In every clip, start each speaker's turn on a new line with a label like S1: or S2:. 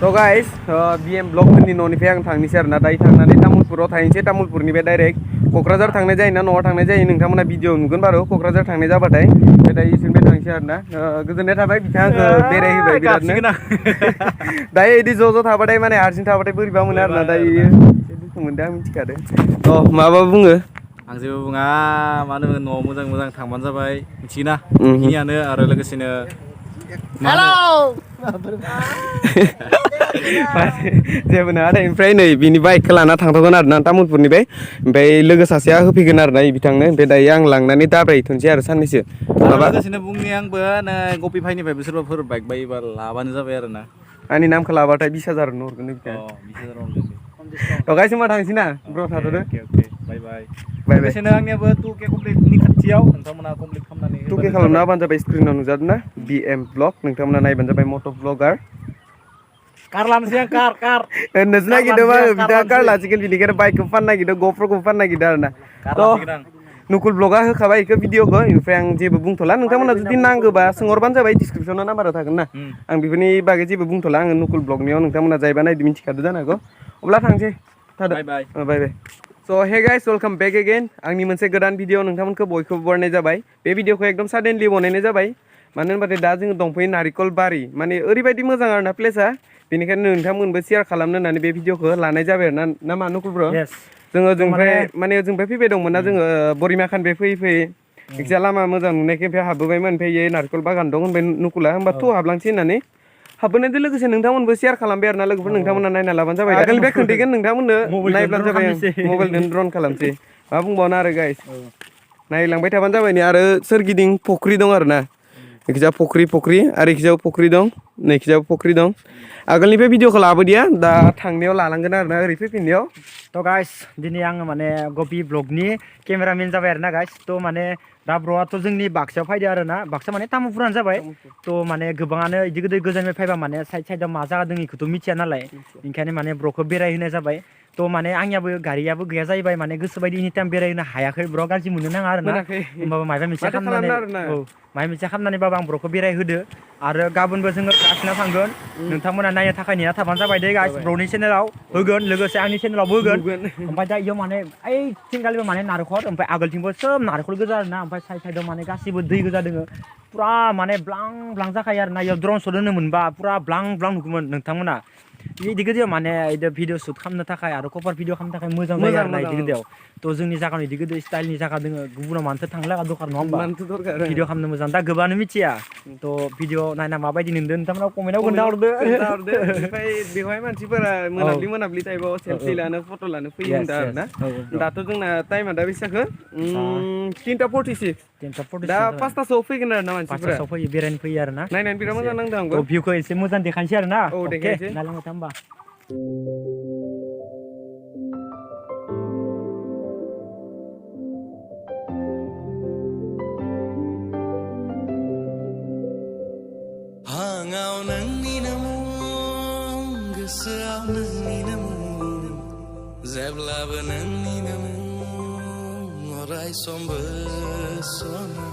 S1: So guys, BM Vlog फोरनि न'निफ्राय आं थांनोसै आरोना दायो थांनानै तामुलपुराव थाहैनोसै तामुलपुरनिफ्राय डाइरेक्ट क'क्राझार थांनाय जायोना न'आव थांनाय जायो नोंथांमोना भिडिअ नुगोन बारो क'क्राझार थांनाय जाबाथाय दायो इसोरनिफ्राय थांसै आरोना गोजोननाय थाबाय बिथाङा आंखौ बेरायहोबाय बिरादनो दायो इदि ज' थाबाथाय माने हारसिं थाबाथाय बोरैबा मोनो आरोना दायो दुखु मोनदों आं मिथिखादों थ' माबा बुङो
S2: आं जेबो बुङा मानो न'आव मोजां थांबानो जाबाय मिथियोना बेखिनियानो आरो लोगोसेनो हेलौ
S1: जेबो नङा दे ओमफ्राय नै बिनि बाइकखौ लाना थांथ'गोन आरोना तामुलपुरनिफ्राय ओमफ्राय लोगो सासेया होफैगोन आरोना बिथांनो ओमफ्राय दायो आं लांनानै दाब्रायथ'नोसै आरो साननैसो
S2: आरो लोगोसेनो बुंनि आंबो नै गपि भाइनिफ्रायबो सोरबाफोर बाइक बायोबा लाबानो जाबाय आरोना
S1: आंनि नामखौ लाबाथाय 20,000 हरगोन बिथाङा
S2: 20,000 हरगोन
S1: थ' गाइस होनबा थांसै ना ब्र' थाथ'दो
S2: बाय बाय लोगोसेनो आंनियाबो 2K कमप्लिटनि खाथियाव नोंथांमोना कमप्लिट खालामनानै
S1: 2K खालामना होबानो जाबाय स्क्रिनाव नुजादों ना BM Vlog नोंथांमोना नायबानो जाबाय मट' ब्लगार
S2: कार लानोसै आं कार
S1: होननोसो नागिरदों आङो बिथाङा कार लासिगोन बिनिखायनो बाइकखौ फाननो नागिरदों ग'प्र'खौ फाननो नागिरदों आरोना थ' नुकुल ब्लगा होखाबाय बेखौ भिडिअखौ ओमफ्राय आं जेबो बुंथ'ला नोंथांमोना जुदि नांगौबा सोंहरबानो जाबाय डिसक्रिपसनाव नाम्बारा थागोन ना आं बेफोरनि बागै जेबो बुंथ'ला आङो नुकुल ब्लगनियाव नोंथांमोना जायबा नायदो मिथिखादो जानो हागौ अब्ला थांसै थादो बाय बाय स' hey guys welcome back again आंनि मोनसे गोदान भिडिअ नोंथांमोनखौ बयखौबो बरायनाय जाबाय बे भिडिअखौ एकदम साडेनलि बनायनाय जाबाय मानो होनबाथाय दा जोङो दंफैयो नारिकल बारि माने ओरैबायदि मोजां आरोना प्लेसआ बेनिखायनो नोंथांमोनबो शेयार खालामनो होननानै बे भिडिअखौ लानाय जाबाय आरोना ना मा नुकुल ब्र' जोङो ओजोंनिफ्राय माने ओजोंनिफ्राय फैबाय दंमोन ना जोङो बरिमाखानिफ्राय फैयै जायखिया लामा मोजां नुनायखाय ओमफ्राय हाबबोबायमोन ओमफ्राय इयो नारिकल बागान दं होनबाय नुकुला होमबा थ' हाबलांसै होननानै हाबबोनायजों लोगोसे नोंथांमोनबो शेयार खालामबाय आरोना लोगोफोर नोंथांमोना नायना लाबानो जाबाय आगोलनिफ्राय खोन्थागोन नोंथांमोननो नायब्लानो जाबाय मबाइलजों ड्रन खालामसै मा बुंबावनो आरो गाइस नायलांबाय थाबानो जाबाय नै आरो सोरगिदिं फख्रि दं आरोना एखिजा फख्रि आरो एखिजाबो फख्रि दं नैखिजाबो फख्रि दं आगोलनिफ्राय भिडिअखौ लाबोदिया दा थांनायाव लालांगोन आरोना ओरै फैफिननायाव
S3: थ' गाइस दिनै आङो माने गपि ब्लगनि केमेरामेन जाबाय आरोना गाइस थ' माने दा ब्र'आथ' जोंनि बाक्सायाव फैदो आरोना बाक्सा माने तामुलपुरानो जाबाय थ' माने गोबाङानो बिदि गोदो गोजाननिफ्राय फैबा माने साइडआव मा जागा दं बेखौथ' मिथिया नालाय ओंखायनो माने ब्र'खौ बेरायहोनाय जाबाय थ' माने आंनियाबो गारियाबो गैया जाहैबाय माने गोसोबायदि एनि टाइम बेरायहोनो हायाखै ब्र' गाज्रि मोननो नाङा आरोना होमबाबो माबा मोनसे खालामनानै माबा मोनसे खालामनानैबाबो आं ब्र'खौ बेरायहोदो आरो गाबोनबो जोङो क्लासनाव थांगोन नोंथांमोना नायनो थाखाय नेना थाबानो जाबाय दे गाइस ब्र'नि चेनेलाव होगोन लोगोसे आंनि चेनेलावबो होगोन ओमफ्राय दा इयाव माने ओइ थिंगालिबो माने नारेंखल ओमफ्राय आगोलथिंबो सोब नारेंखल गोजा आरोना ओमफ्राय साइडआव माने गासिबो दै गोजा दोङो पुरा माने ब्लां जाखायो आरोना इयाव ड्रन शट होनो मोनबा पुरा ब्लां नुगौमोन नोंथांमोना बिदि गोदोयाव माने बिदि भिडिअ शुट खालामनो थाखाय आरो कभार भिडिअ खालामनो थाखाय मोजां जायो आरोना बिदि गोदोयाव थ' जोंनि जायगायाव बिदि गोदो स्टाइलनि जायगा दोङो गुबुनाव मानोथो थांनो लागा दरखार नङा होमबा भिडिअ खालामनो मोजां दा गोबाङानो मिथिया थ' भिडिअ नायना माबायदि नुदों नोंथांमोना कमेन्टआव खोन्थाहरदो
S1: ओमफ्राय बेवहाय मानसिफोरा मोनाब्लि टाइमाव सेलफि लानो फट' लानो फैयो होनदों आरोना दाथ' जोंना टाइमा दा बेसेबांखो 3:46 दा 5टासोआव फैगोन आरोना मानसिफोरा
S3: फैयो बेरायनो फैयो आरोना
S1: नायनानै बिराद मोजां नांदों आंबो
S3: भिउखौ एसे मोजां देखायनोसै आरोना
S1: औ देखायनोसै
S3: नायलांबाय था होमबा
S4: हाङाव नोंनिनो मुं गोसोआव नोंनिनो मुं जेब्लाबो नोंनिनो मुं अराय समबो सना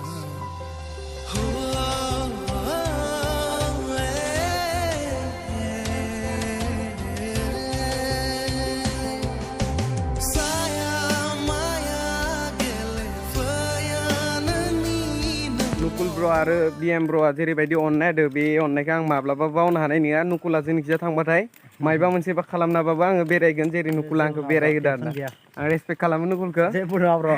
S1: नुकुल ब्र आरो BM ब्र'आ जेरैबायदि अननाय होदो बे अननायखौ आं माब्लाबा बावनो हानाय नङा नुकुला जोंनिखिजा थांबाथाय मायबा मोनसे खालामनाबाबो आङो बेरायगोन जेरै नुकुला आंखौ बेरायहोदो आरोना आं रेसपेक्ट खालामो नुकुलखौ
S3: जेबो नङा ब्र'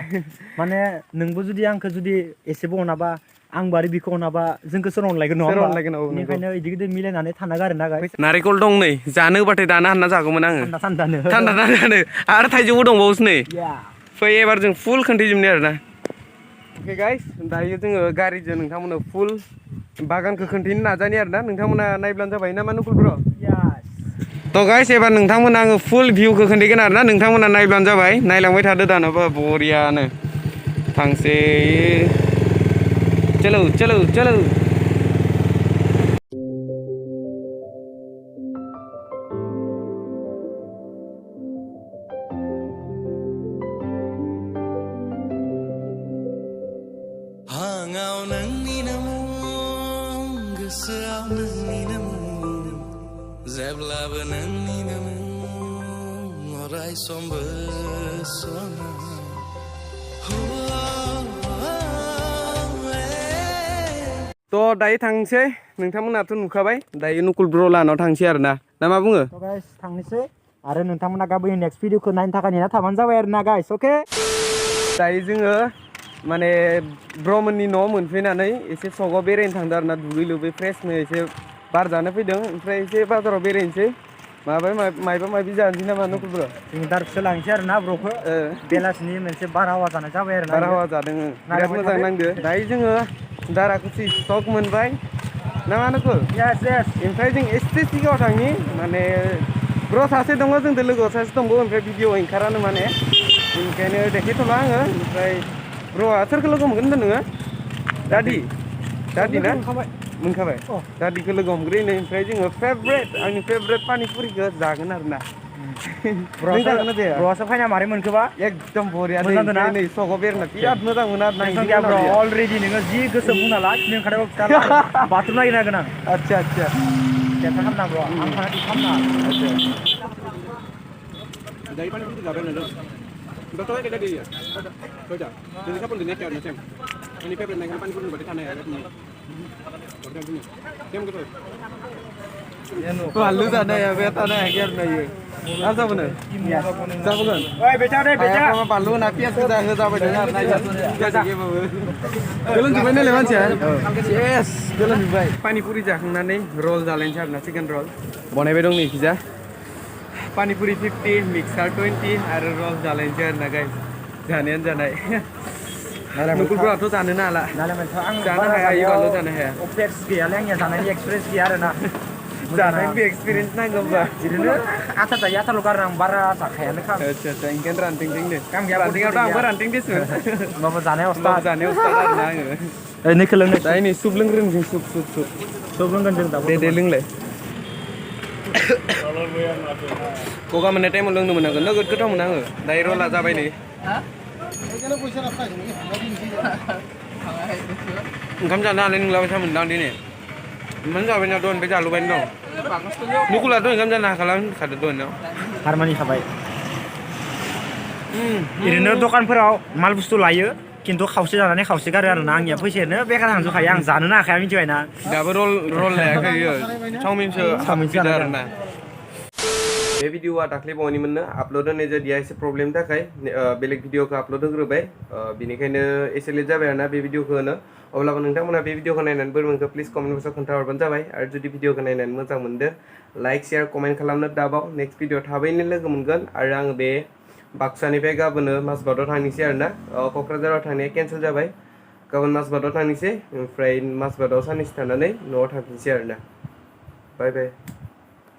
S3: माने नोंबो जुदि आंखौ जुदि एसेबो अनाबा आंबो आरो बिखौ अनाबा जोंखौ सोर अनलायगोन नङा होमबा बेनिखायनो बिदि गिदिर मिलायनानै थानांगौ आरोना गाइस
S1: नारिकल दं नै जानो होबाथाय दानो हानना जागौमोन आङो थान्दा जानो आरो थाइजौबो दंबावोसो नै फै एबार जों फुल खोन्थाजोबनाय आरोना अके गाइस दायो जोङो गारिजों नोंथांमोननो फुल बागानखौ खोन्थानो नाजानि आरोना नोंथांमोना नायब्लानो जाबाय ना मा नुकुल ब्र' थ' गाइस एबार नोंथांमोना आङो फुल भिउखौ खोन्थागोन आरोना नोंथांमोना नायब्लानो जाबाय नायलांबाय थादो दानोबा बरियानो थांसै चलो
S4: हाङाव नोंनिनो मुं गोसोआव नोंनिनो मुं जेब्लाबो नोंनिनो मुं अराय समबो सना
S1: तो दायो थांसै नोंथांमोनाथ' नुखाबाय दायो नुकुल ब्र लानाव थांसै आरो ना मा बुङो
S3: तो गाइस थांनोसै आरो नोंथांमोना गाबोन नेक्स्ट भिडिअखौ नायनो थाखाय नेना थाबानो जाबाय आरो ना गाइस ओके
S1: दायो जोङो माने ब्रमोननि न'आव मोनफैनानै एसे सकआव बेरायनो थांदों आरो ना दुगै लोबै फ्रेशनो एसे बार जानो फैदों ओमफ्राय एसे बाजाराव बेरायनोसै मायबा मायबि जानोसै नामा नुकुल ब्र
S3: जों दारखौसो लांसै आरो ना ब्र'खौ बेलासिनि मोनसे बारहावा जानाय जाबाय आरो ना
S1: बारहावा जादों बिराद मोजां नांदो दायो जोङो दाराकुसि स्टक मोनबाय ना मा नुकुल
S3: यस यस
S1: ओमफ्राय जों एसे सिगाङाव थांनि माने ब्र सासे दङ जोंजों लोगोआव सासे दंबावो ओमफ्राय भिडिअ ओंखारानो माने ओंखायनो देखायथ'ला आङो ओमफ्राय ब्र'आ सोरखौ लोगो मोनगोन होनदों नोङो दादि ना मोनखाबाय दादिखौ लोगो हमग्रोनो ओमफ्राय जोङो आंनि फेभरेट पानिपुरिखौ जागोन आरो ना नों जागोन ना जाया
S3: ब्र'आसो फायना मारै मोनखोबा
S1: एकदम बरिया
S3: मोजां दोना
S1: नै सकआव बेरायना बिराद मोजां मोनो आरो ना
S3: ब्र' अलरेडि नोङो जि गोसो बुंना ला खिनो ओंखारबाबो खिथा बाथरुम नागिरनो हागोन आं
S1: आच्छा
S3: केन्सेल खालामना ब्र' आं थांनानै खालामना
S1: dari paling itu gaben ada. Betul aja dia. Coba. Jadi kapan dia nyakar macam. Ini paper naik paling pun berarti tanah ya. Berarti punya. Siapa gitu. Lalu sana ya beta na akhir na ye. Apa benar? Siapa kan?
S3: Oi beca deh beca.
S1: Sama palu napi sudah sampai dengar na ya. Jadi gimana? Jalan di mana lewat ya? Yes, jalan di baik. Panipuri जाखांनानै roll जालायनोसै आरोना chicken roll. बनायबाय दं नै खिजा. Panipuri 50 mixer 20 आरो रल जालायनोसै आरो ना गाइस जानायानो जानाय नुकुलफोराथ' जानोनो हाला जानो हाया इबाल' जानो हाया
S3: अपेक्स गैयालै आंनिया जानायनि एक्सपिरियेन्स गैया आरो ना
S1: जानायनिबो एक्सपिरियेन्स नांगौ होमबा
S3: बिदिनो आथा जायो आथाल' गारो आं बारा जाखायानो खाम
S1: आच्छा ओंखायनो रानथिंथिं दे
S3: काम गैया
S1: रानथिंआवथ' आंबो रानथिं देसुन
S3: माबा जानाय अवस्था
S1: जानायाव स्टार्ट आरो ना आङो
S3: नैखौ लोंनो
S1: दायो नै सुप लोंग्रोनोसै सुप
S3: लोंगोन जों दाबो
S1: दे लोंलाय गगा मोननाय टाइमाव लोंनो मोनांगोन नोगोद गोथाव मोनो आङो दायो रला जाबाय नै ओंखाम जानो हानाय नंला बायसा मोनदां दिनै ओंखाम जाबायना दं ओमफ्राय जालुबायनो दं नुकुलाथ' ओंखाम जानो हाखाला होनखादो दहायनो
S3: हारमानि खाबाय ओरैनो दखानफोराव माल बुस्थु लायो खिन्थु खावसे जानानै खावसे गारो आरो ना आंनिया फैसायानो बेकार थांजोबखायो आं जानोनो हाखाया मिथिबायना
S1: दाबो रल लायाखै इयो चावमिनसो आरो ना बे भिडिअआ दाख्लै बावैमोननो आपल'ड होनाय जादिया एसे प्रब्लेमनि थाखाय बेलेग भिडिअखौ आपल'ड होग्रोबाय बेनिखायनो एसे लेट जाबाय आरोना बे भिडिअखौ होनो अब्लाबो नोंथांमोना बे भिडिअखौ नायनानै बोरै मोनखो प्लिज कमेन्ट बक्सआव खोन्थाहरबानो जाबाय आरो जुदि भिडिअखौ नायनानै मोजां मोनदो लाइक शेयार कमेन्ट खालामनो दाबाव नेक्स्ट भिडिअ थाबैनो लोगो मोनगोन आरो आङो बे बाक्सानिफ्राय गाबोनो माजबाटआव थांनोसै आरोना क'क्राझाराव थांनाया केन्सेल जाबाय गाबोन माजबाटआव थांनोसै ओमफ्राय माजबाटआव साननैसो थानानै न'आव थांफिनसै आरोना बाय बाय